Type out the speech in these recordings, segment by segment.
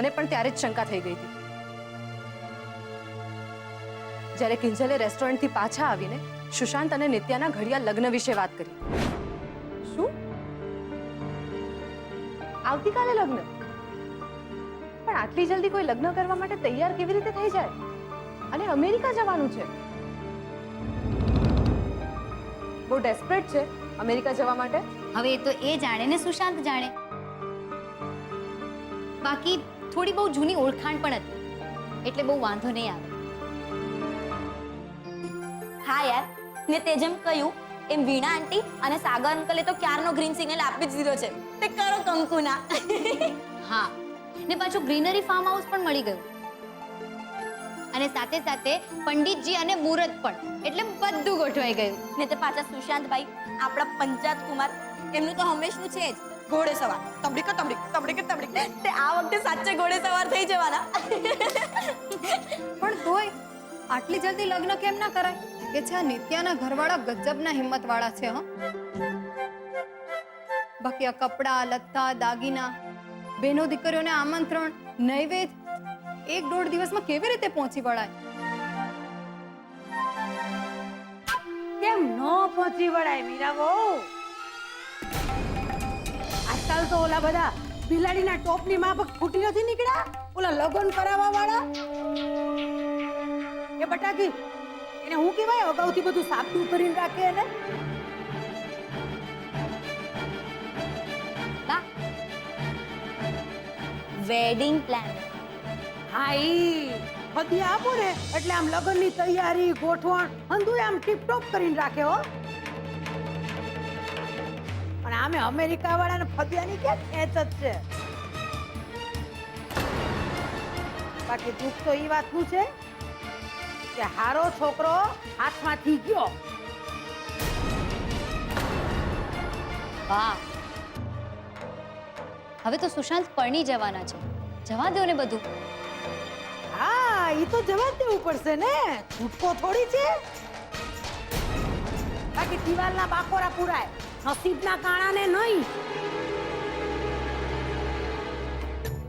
મને પણ ત્યારે જ શંકા થઈ ગઈ હતી જ્યારે કિંજલે રેસ્ટોરન્ટથી પાછા આવીને સુશાંત અને નિત્યાના ઘડિયા લગ્ન વિશે વાત કરી. શું? આવતીકાલે લગ્ન? પણ આટલી જલ્દી કોઈ લગ્ન કરવા માટે તૈયાર કેવી રીતે થઈ જાય? અને અમેરિકા જવાનું છે. બહુ ડેસ્પરેટ છે અમેરિકા જવા માટે. હવે એ તો એ જાણે ને સુશાંત જાણે. બાકી થોડી બહુ જૂની ઓળખાણ પણ હતી એટલે બહુ વાંધો નહીં આવે. હા યાર, ને તે જેમ કહ્યું એમ વીણા આંટી અને સાગર અંકલે તો ક્યારનો ગ્રીન સિગ્નલ આપી જ દીધો છે. તે કરો કંકુના. હા, ને પાછું ગ્રીનરી ફાર્મ હાઉસ પણ મળી ગયું અને સાથે સાથે પંડિતજી અને મુહૂર્ત પણ, એટલે બધું ગોઠવાઈ ગયું. ને તે પાછા સુશાંતભાઈ આપણા પંચાયત કુમાર, એમનું તો હંમેશનું છે જ ઘોડે સવાર. તબડીકો તબડીક તબડીકે તબડીક. તે આ વખતે સાચે ઘોડે સવાર થઈ જવાના. પણ તોય આટલી જલ્દી લગ્ન કેમ ના કરાય? કે છે નિત્યાના ઘરવાળા ગજબના હિંમતવાળા છે. હો, બાકી આ કપડા, લત્તા, દાગીના, બેનો દીકરીઓને આમંત્રણ, નૈવેદ્ય 1-1.5 દિવસમાં કેવી રીતે પહોંચી વળાય? કેમ નો પહોંચી વળાય મીરા બહુ? આજકાલ તો ઓલા બધા બિલાડીના ટોપની માફક ફૂટી નથી નીકળ્યા, ઓલા લગ્ન કરાવવા વાળા. એ બટાકી, એને હું કહેવાય અગાઉથી બધું સાબદું કરીને રાખે એને. Wedding plan. હા, ઈ બધી આપો ને એટલે આમ લગ્નની તૈયારી ગોઠવણ હંધુય આમ ટીપટોપ કરીને રાખે. હો, પણ આમે અમેરિકા વાળાને ફદિયાની ક્યાં ખેંચ જ છે. બાકી દુઃખ તો ઈ વાતનું છે કે હારો છોકરો હાથમાંથી ગયો. વાહ, હવે તો સુશાંત પરણી જવાના છે. જવા દો ને બધું. હા, ઈ તો જવા દેવું પડશે ને, છૂટકો થોડી છે. બાકી દિવાલના બાકોરા પુરાય, નસીબના કાણાને નહીં.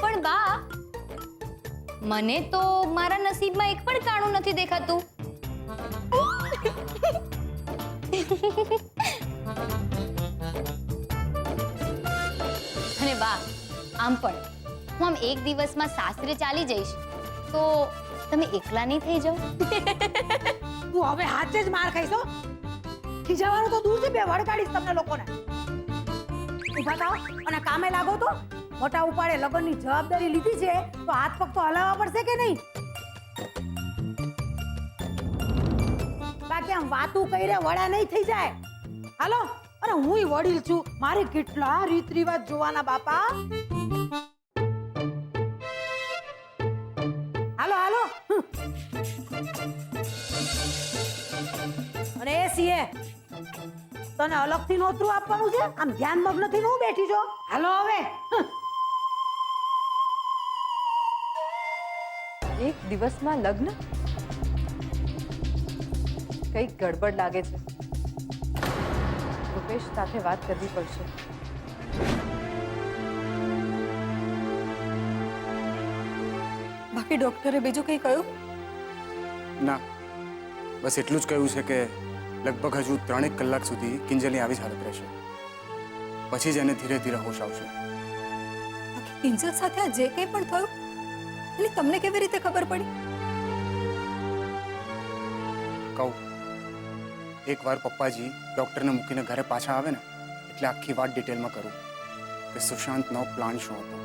પણ બા, મને તો મારા નસીબમાં એક પણ કાણું નથી દેખાતું. અને બા, આમ પણ હું આમ એક દિવસમાં સાસરે ચાલી જઈશ તો તમે એકલા નહીં થઈ જાઓ? તું હવે હાથે જ માર ખાઈશ. હો, ખીજાવાનું તો દૂર છે, બે વળગાડીશ તમને લોકોને. ઊભા થાઓ અને કામે લાગો. તો મોટા ઉપાડે લગ્નની જવાબદારી લીધી છે તો હાથ પગ તો હલાવવા પડશે કે નહીં? બાકી આમ વાતું કઈ રે વડા નહીં થઈ જાય. હાલો, અરે હુંય વડીલ છું, મારે કેટલા રીત રિવાજ જોવાના બાપા. હાલો હાલો. અને એ સીએ, તને અલગથી નોતરું આપવાનું છે? આમ ધ્યાન મગ્નથી હું બેઠી છો? હાલો હવે. એક દિવસમાં લગ્ન? કંઈક ગડબડ લાગે છે. રૂપેશ સાથે વાત કરવી પડશે. બાકી ડોક્ટરે બીજું કંઈ કહ્યું? ના, બસ એટલું જ કહ્યું છે કે લગભગ હજુ 3 કલાક સુધી કિંજલની આવી જ હાલત રહેશે. પછી જ એને ધીરે ધીરે હોશ આવશે. બાકી કિંજલ સાથે આ જે કંઈ પણ થયું એની તમને કેવી રીતે ખબર પડી? કહું, એકવાર પપ્પાજી ડૉક્ટરને મૂકીને ઘરે પાછા આવે ને એટલે આખી વાત ડિટેલમાં કરું કે સુશાંતનો પ્લાન શું હતો.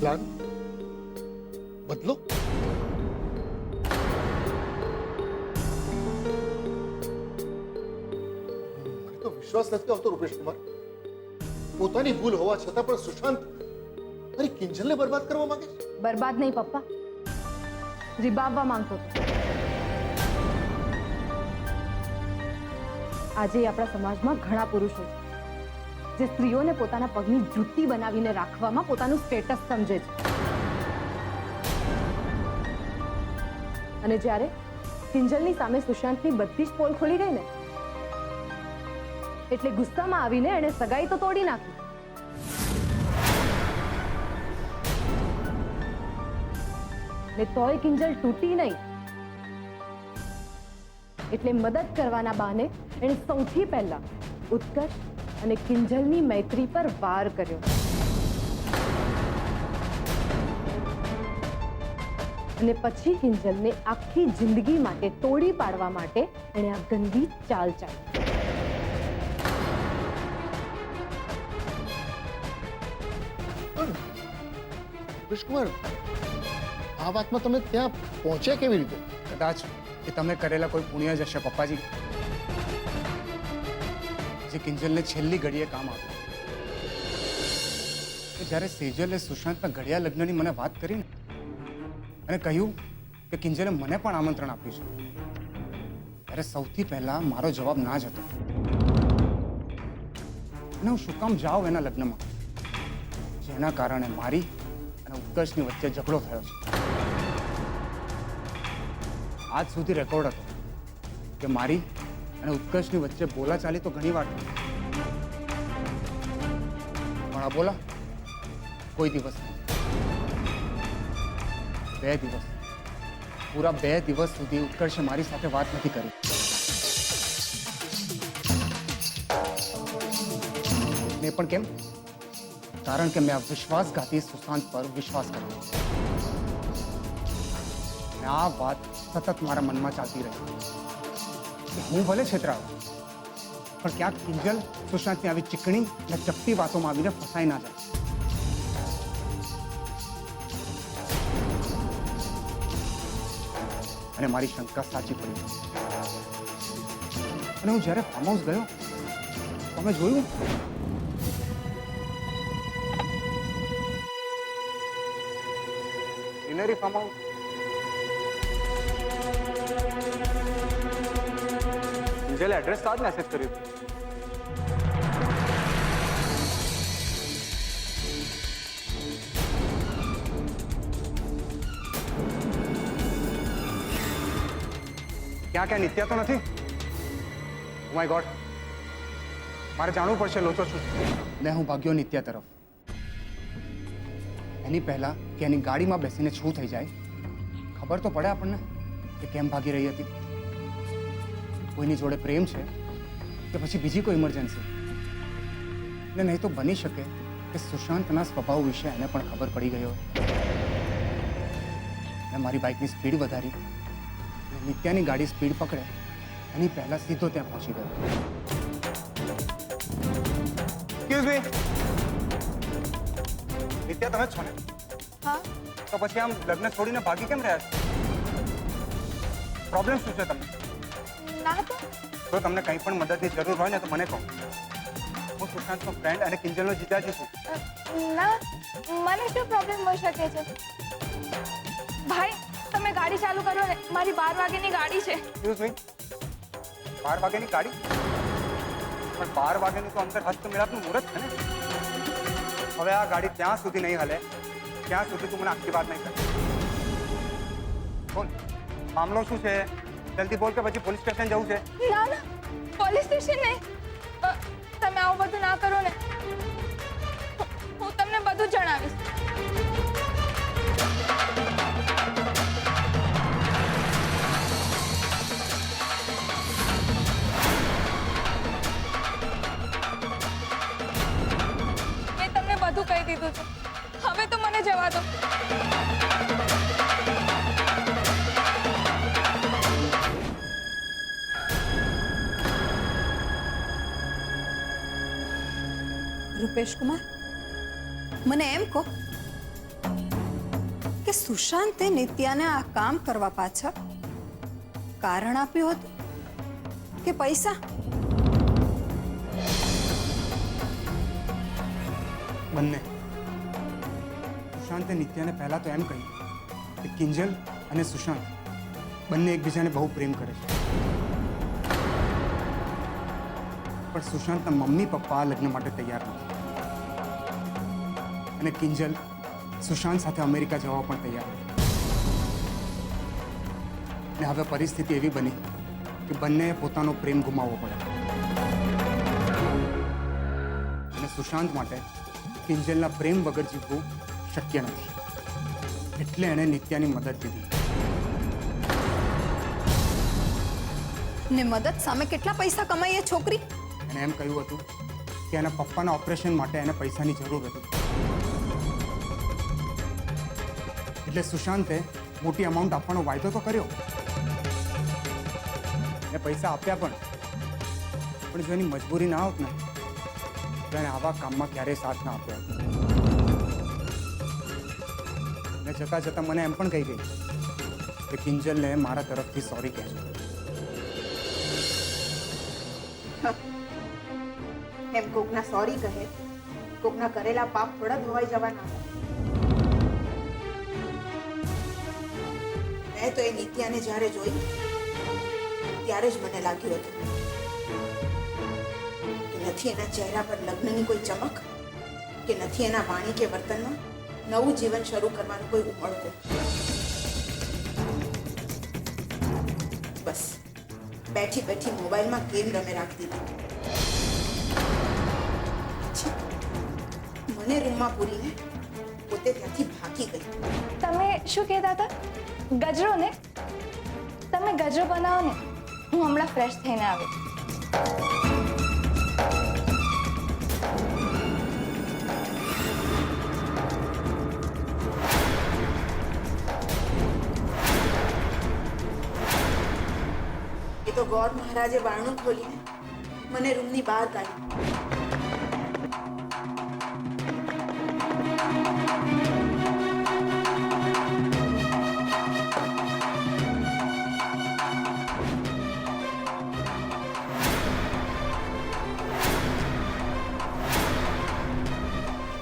પ્લાન બદલો? તો વિશ્વાસ નથી આવતો રૂપેશ કુમાર. પોતાની ભૂલ હોવા છતાં પણ સુશાંત અરે કિંજલને બરબાદ કરવા માંગે છે. બરબાદ નહીં પપ્પા, રીબાવવા માંગતો હતો. આજે આપણા સમાજમાં ઘણા પુરુષો છે જે સ્ત્રીઓને પોતાના પગની જૂતી બનાવીને રાખવામાં પોતાનું સ્ટેટસ સમજે છે. અને જ્યારે કિંજલની સામે સુશાંતની બધી જ પોલ ખુલી ગઈ ને એટલે ગુસ્સામાં આવીને એણે સગાઈ તો તોડી નાખી. ને તોય કિંજલ તૂટી નહીં. એટલે મદદ કરવાના બહાને એણે સૌથી પહેલા ઉત્કર્ષ અને કિંજલની મૈત્રી પર વાર કર્યો. અને પછી કિંજલને આખી જિંદગી માટે તોડી પાડવા માટે એણે આ ગંદી ચાલ ચાલી. કૃષ્ણકુમાર, આ વાતમાં તમે ત્યાં પહોંચ્યા કેવી રીતે? કદાચ એ તમે કરેલા કોઈ પુણ્ય જ હશે પપ્પાજી, જે કિંજલને છેલ્લી ઘડીએ કામ આવ્યું. જ્યારે સેજલે સુશાંતના ઘડિયા લગ્નની મને વાત કરી ને અને કહ્યું કે કિંજલે મને પણ આમંત્રણ આપ્યું છે, ત્યારે સૌથી પહેલા મારો જવાબ ના જ હતો. અને હું શું કામ જાઉં એના લગ્નમાં, જેના કારણે મારી અને ઉત્કર્ષની વચ્ચે ઝઘડો થયો છે. આજ સુધી રેકોર્ડ હતો કે મારી અને ઉત્કર્ષની વચ્ચે બોલાચાલી તો ઘણી વાર થઈ, પણ આ બોલા કોઈ દિવસ નહીં. 2 દિવસ, પૂરા 2 દિવસ સુધી ઉત્કર્ષે મારી સાથે વાત નથી કરી. ને પણ કેમ? કારણ કે મેં આ વિશ્વાસઘાતી સુશાંત પર વિશ્વાસ કર્યો. અને આ વાત સતત મારા મનમાં ચાલતી રહી કે હું ભલે છેતરાયો, પણ ક્યાંક કિંજલ સુશાંતની આવી ચીકણી અને ચપટી વાતોમાં આવીને ફસાઈ ના જાય. અને મારી શંકા સાચી પડી. અને હું જ્યારે ફાર્મ હાઉસ ગયો, તમે જોયું ગ્રીનરી ફાર્મ હાઉસ. કિંજલે એડ્રેસ તો જ મેસેજ કર્યું હતું. ક્યાં નિત્યા તો નથી? ઓ માય ગોડ, મારે જાણવું પડશે લોચો છું. ને હું ભાગ્યો નિત્યા તરફ. એની પહેલા કે એની ગાડીમાં બેસીને શું થઈ જાય ખબર તો પડે આપણને કે કેમ ભાગી રહી હતી. કોઈની જોડે પ્રેમ છે કે પછી બીજી કોઈ ઇમરજન્સી. ને નહીં તો બની શકે કે સુશાંતના સ્વભાવ વિશે એને પણ ખબર પડી ગયો. મેં મારી બાઇકની સ્પીડ વધારી, નિત્યાની ગાડી સ્પીડ પકડે એની પહેલા સીધો ત્યાં પહોંચી ગયો. એક્સક્યુઝ મી, નિત્યા તમે જ છો ને? હા. તો પછી આમ લગ્ન છોડીને ભાગી કેમ રહ્યા છો? પ્રોબ્લેમ શું છે તમને? ના તો જો તમને કંઈ પણ મદદની જરૂર હોય ને તો મને કહો. હું સુશાંતનો ફ્રેન્ડ અને કિંજલનો જીજાજી છું. ના, મને શું પ્રોબ્લેમ હોઈ શકે છે? ભાઈ, તમે ગાડી ચાલુ કરો ને, મારી 12 વાગ્યાની ગાડી છે. એક્સક્યુઝ મી, 12 વાગ્યાની ગાડી? પણ 12 વાગ્યાનું તો અંદર હસ્ત મિલાપનું મુહૂર્ત છે ને. હવે આ ગાડી ત્યાં સુધી નહીં હલે ત્યાં સુધી તું મને આખી વાત નહીં કરે. બોલ, મામલો શું છે? જલ્દી બોલ કે પછી પોલીસ સ્ટેશન જવું છે. ના ના, પોલીસ સ્ટેશન નહીં. તમે આવું બધું ના કરો ને. હું તમને બધું જણાવીશ. મેં તમને બધું કહી દીધું છે. હવે તો મને જવા દો. રૂપેશ કુમાર, મને એમ કહો કે સુશાંતે નિત્યાને આ કામ કરવા પાછળ કારણ આપ્યું હતું કે પૈસા? બંને. સુશાંતે નિત્યાને પહેલા તો એમ કહ્યું કે કિંજલ અને સુશાંત બંને એકબીજાને બહુ પ્રેમ કરે છે. પણ સુશાંતના મમ્મી પપ્પા આ લગ્ન માટે તૈયાર નથી. અને કિંજલ સુશાંત સાથે અમેરિકા જવા પણ તૈયાર નથી. ને હવે પરિસ્થિતિ એવી બની કે બંનેએ પોતાનો પ્રેમ ગુમાવવો પડે અને સુશાંત માટે કિંજલના પ્રેમ વગર જીવવું શક્ય નથી. એટલે એણે નિત્યાની મદદ લીધી. ને મદદ સામે કેટલા પૈસા કમાઈ એ છોકરી? એણે એમ કહ્યું હતું કે એના પપ્પાના ઓપરેશન માટે એને પૈસાની જરૂર હતી. એટલે સુશાંતે મોટી અમાઉન્ટ આપવાનો વાયદો તો કર્યો ને પૈસા આપ્યા પણ જો એની મજબૂરી ના હોત ને તો એને આવા કામમાં ક્યારેય સાથ ના આપ્યો. ને જતા જતા મને એમ પણ કહી ગઈ કે કિંજલને મારા તરફથી સોરી કહેજો. એમ કોકના સોરી કહે, કોકના કરેલા પાપ થોડા ધોવાઈ જવાના. મેં તો એ નિત્યાને જ્યારે જોઈ ત્યારે જ મને લાગ્યું હતું કે નથી એના ચહેરા પર લગ્નની કોઈ ચમક, કે નથી એના વાણી કે વર્તનમાં નવું જીવન શરૂ કરવાનું કોઈ ઉમળકો. બસ બેઠી બેઠી મોબાઈલમાં ગેમ રમે રાખતી હતી. મને રૂમમાં પૂરીને પોતે ત્યાંથી ભાગી ગઈ. તમે શું કહેતા હતા? ગજરો ને? તમે ગજરો બનાવો ને, હું હમણાં ફ્રેશ થઈને આવી. એ તો ગૌર મહારાજે બારણું ખોલીને મને રૂમની બહાર કાઢી.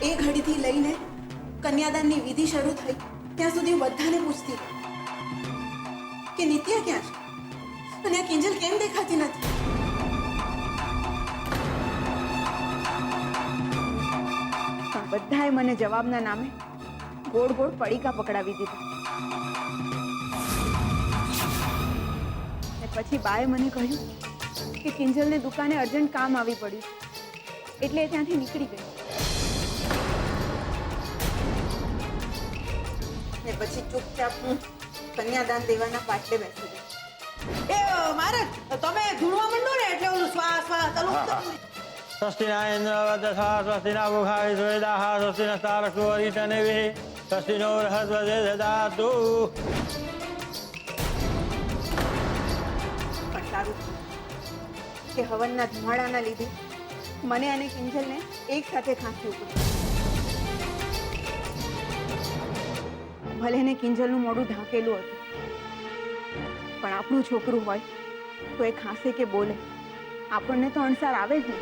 એ ઘડીથી લઈને કન્યાદાનની વિધિ શરૂ થઈ ત્યાં સુધી હું બધાને પૂછતી કે નિત્યા ક્યાં છે અને આ કિંજલ કેમ દેખાતી નથી. પણ બધાએ મને જવાબના નામે ગોળ ગોળ પડીકા પકડાવી દીધા. ને પછી બાએ મને કહ્યું કે કિંજલને દુકાને અર્જન્ટ કામ આવી પડ્યું એટલે એ ત્યાંથી નીકળી ગઈ. ને પછી ચૂપચાપ હું કન્યાદાન દેવાના પાટલે બેસી ગઈ. એ મહારાજ તમે ધૂણવા માંડો ને એટલે ઓલું શ્વાસ ચાલુ. સ્વસ્તિના ઇન્દ્રવદથા સ્વસ્તિના મુખાય સુવેદાહ સ્વસ્તિના તારકો અરિતનેવિ સ્વસ્તિનો બૃહસ્પતિ દદાતુ. પણ સારું કે હવનના ધુમાડાના લીધે મને અને કિંજલને એક સાથે ખાંસી ઉપડી. ભલે ને કિંજલનું મોઢું ઢાંકેલું હતું, પણ આપણું છોકરું હોય તો એ ખાંસે કે બોલે આપણને તો અણસાર આવે જ ને.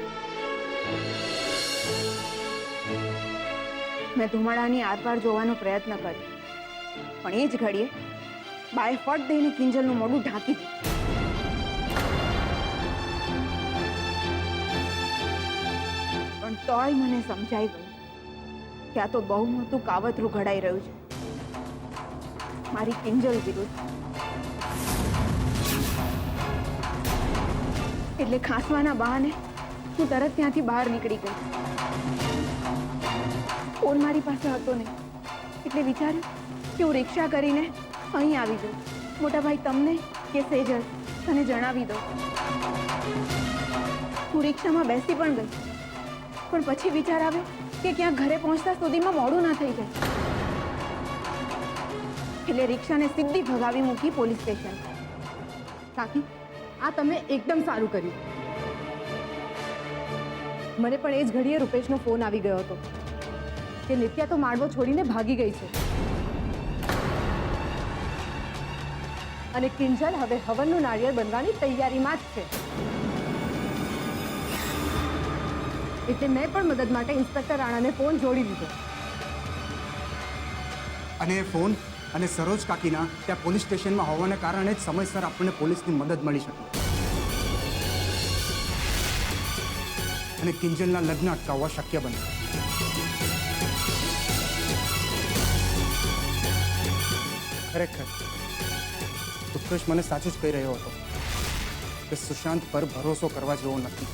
મેં ધુમાડાની આરપાર જોવાનો પ્રયત્ન કર્યો, પણ એ જ ઘડીએ બાએ ફટ દઈને કિંજલનું મોઢું ઢાંકી દીધું. પણ તોય મને સમજાઈ ગયું કે આ તો બહુ મોટું કાવતરું ઘડાઈ રહ્યું છે મારી કિંજલ વિરુદ્ધ. એટલે ખાંસવાના બહાને હું તરત ત્યાંથી બહાર નીકળી ગઈ. ફોન મારી પાસે હતો નહીં એટલે વિચાર્યું કે હું રિક્ષા કરીને અહીં આવી જાઉં. મોટા ભાઈ તમને કે સેજલ તને જણાવી દઉં. હું રિક્ષામાં બેસી પણ ગઈ, પણ પછી વિચાર આવ્યો કે ક્યાંક ઘરે પહોંચતા સુધીમાં મોડું ના થઈ જાય. એટલે રિક્ષાને સીધી ભગાવી મૂકી પોલીસ સ્ટેશન. કાકી, આ તમે એકદમ સારું કર્યું. મને પણ એ જ ઘડીએ રૂપેશનો ફોન આવી ગયો હતો કે નિત્યા તો માંડવો છોડીને ભાગી ગઈ છે અને કિંજલ હવે હવનનું નાળિયેર બનવાની તૈયારીમાં જ છે. એટલે મેં પણ મદદ માટે ઇન્સ્પેક્ટર રાણાને ફોન જોડી દીધો. અને એ ફોન અને સરોજ કાકીના ત્યાં પોલીસ સ્ટેશનમાં હોવાને કારણે જ સમયસર આપણને પોલીસની મદદ મળી શકી અને કિંજલના લગ્ન અટકાવવા શક્ય બન્યું. ખરેખર ઉત્કર્ષ મને સાચું જ કહી રહ્યો હતો કે સુશાંત પર ભરોસો કરવા જેવો નથી.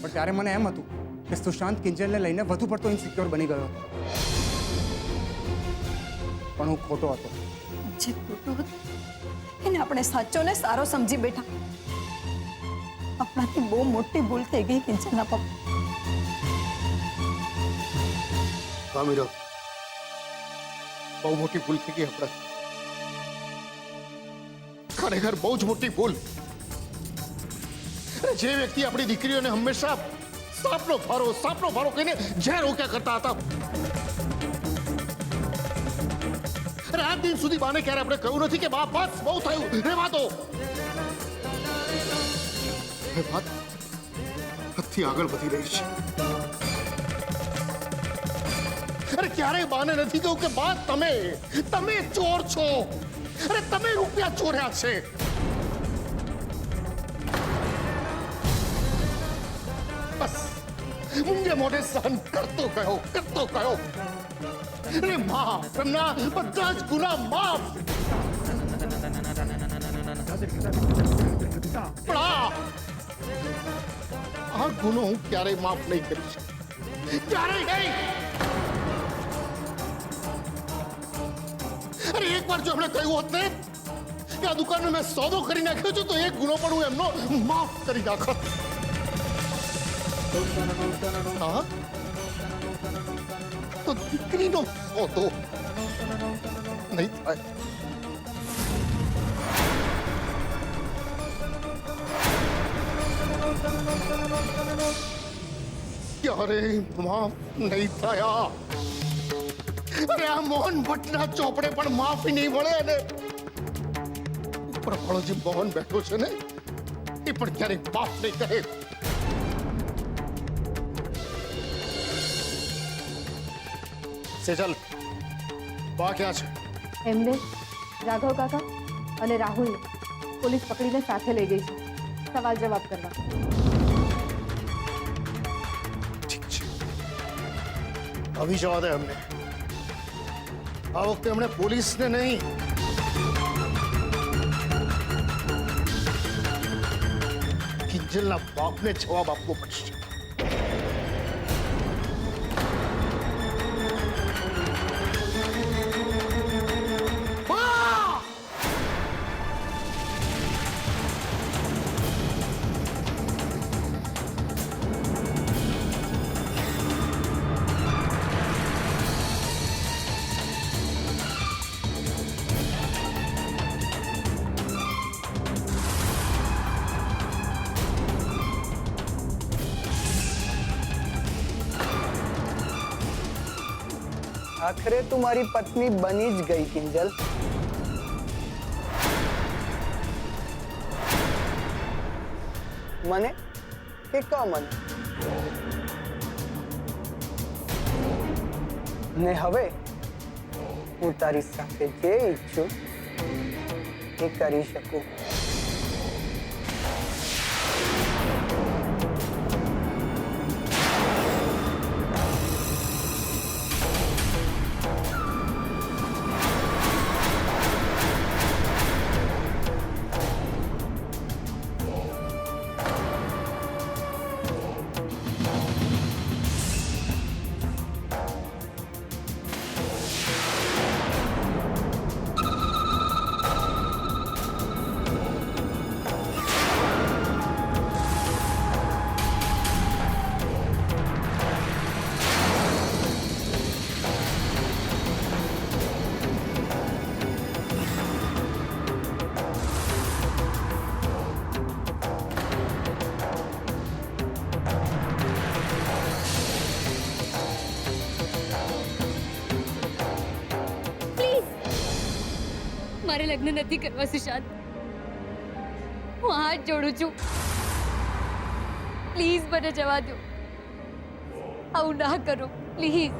પણ ત્યારે મને એમ હતું કે સુશાંત કિંજલને લઈને વધુ પડતો ઇન્સિક્યોર બની ગયો હતો. પણ હું ખોટો હતો. જે ખોટું હતું એને આપણે સાચો ને સારો સમજી બેઠા. આપણાથી બહુ મોટી ભૂલ થઈ ગઈ કિંજલના પપ્પા. હા મીરા, બહુ મોટી ભૂલ થઈ ગઈ આપણા. ખરેખર બહુ જ મોટી ભૂલ. અરે જે વ્યક્તિ આપણી દીકરીઓને હંમેશા સાપનો ફારો કહીને ઝેર ઓક્યા કરતા હતા, અરે આ દિન સુધી બાને ક્યારે આપણે કહ્યું નથી કે બા બસ બહુ થયું, રહેવા દો. એ વાત હદથી આગળ વધી રહી છે. અરે ક્યારેય બાને નથી કહ્યું કે બા તમે ચોર છો, અરે તમે રૂપિયા ચોર્યા છે. બસ ઊંઘે મોઢે સહન કરતો ગયો. અરે માફ, એમના બધા જ ગુના માફ. પણ આ ગુનો હું ક્યારેય માફ નહીં કરી શકું, ક્યારેય નહીં. અરે એક વાર જો એમણે કહ્યું હોત ને કે આ દુકાનમાં મેં સોદો કરી નાખ્યો છે, તો એક ગુનો પણ હું એમનો માફ કરી નાખત. હા, તો દીકરીનો સોદો નહીં થાય. ક્યારેય માફ નહીં થયા. અરે આ મોહન ભટ્ટના ચોપડે પણ માફી નહીં મળે, અને ઉપર વાળો જે મોહન બેઠો છે ને એ પણ ક્યારેય માફ નહીં કરે. સેજલ, બા ક્યાં છે? એમને રાઘવ કાકા અને રાહુલ પોલીસ પકડીને સાથે લઈ ગઈ છે સવાલ જવાબ કરવા. ઠીક છે, આવી જવા દે અમને. આ વખતે અમને પોલીસને નહીં, કિંજલના બાપને જવાબ આપવો પડશે. આખરે તું મારી પત્ની બની જ ગઈ કિંજલ. મને કે કા મને? ને હવે હું તારી સાથે જે ઈચ્છું એ કરી શકું. મારે લગ્ન નથી કરવા સુશાંત. હું હાથ જોડું છું, પ્લીઝ મને જવા દો. આવું ના કરો પ્લીઝ.